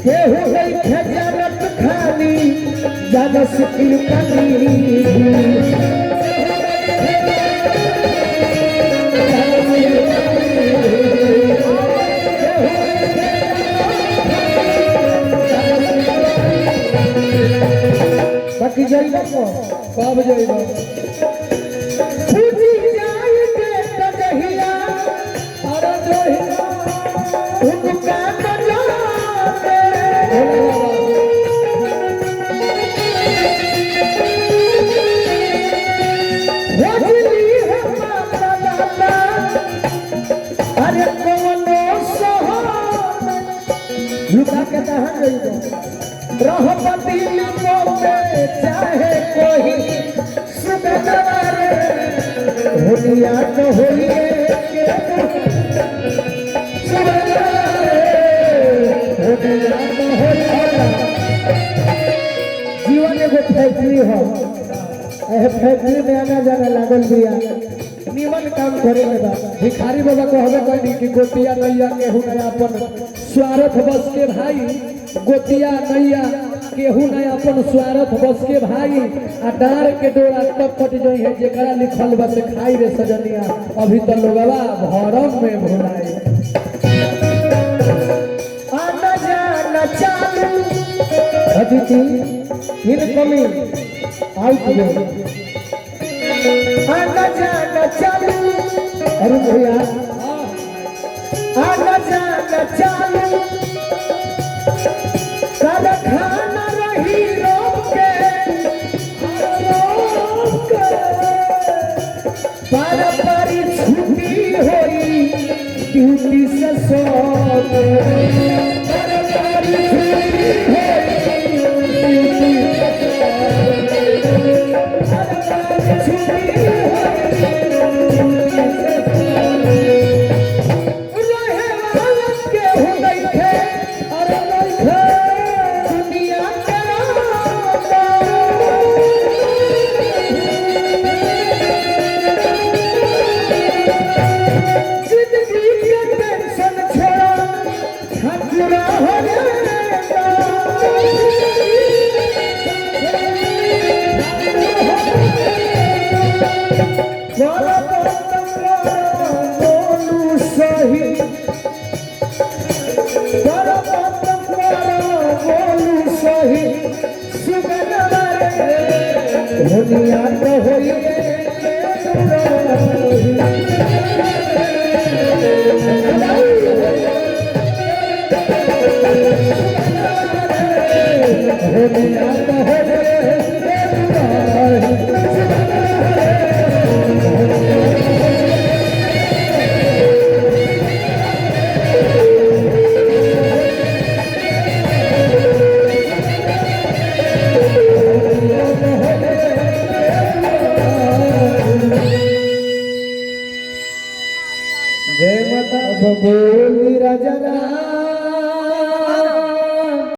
केहू नहीं खजानत खाली जानस कृपनी बाकी जाइबा को कब जाइबा फूटी जाए के तजहिया और जोहिया उनका जाते वजली है माता दाता अरे कौनो सहान लुका के दहन जाइबा रहमती लिखो पे चाहे कोई सुगंधवारे होलिया तो होलिए सुगंधवारे होलिया तो होलिया जीवन एगो फैक्ट्री हो एह फैक्ट्री में आना जाना लागल बिया निमन काम करे में बा भिखारी बाबा को हमें कहनी कि गोतिया नैया केहू नया अपन स्वार्थ बस के भाई गोतिया नैया केहू न अपन स्वार्थ बस के भाई आ डार के डोरा तब कट जाई है जेकरा लिखल बस खाई रे सजनिया अभी तो लोगवा भरम में भुलाए आना जाना चालू अदिति इनकमिंग आउट गो आना जाना चालू अरे भैया आना जाना चालू खाना रही रोक के पारी छुट्टी होई ड्यूटी से सोते दुनिया तो होइए जय माता बोली राजा।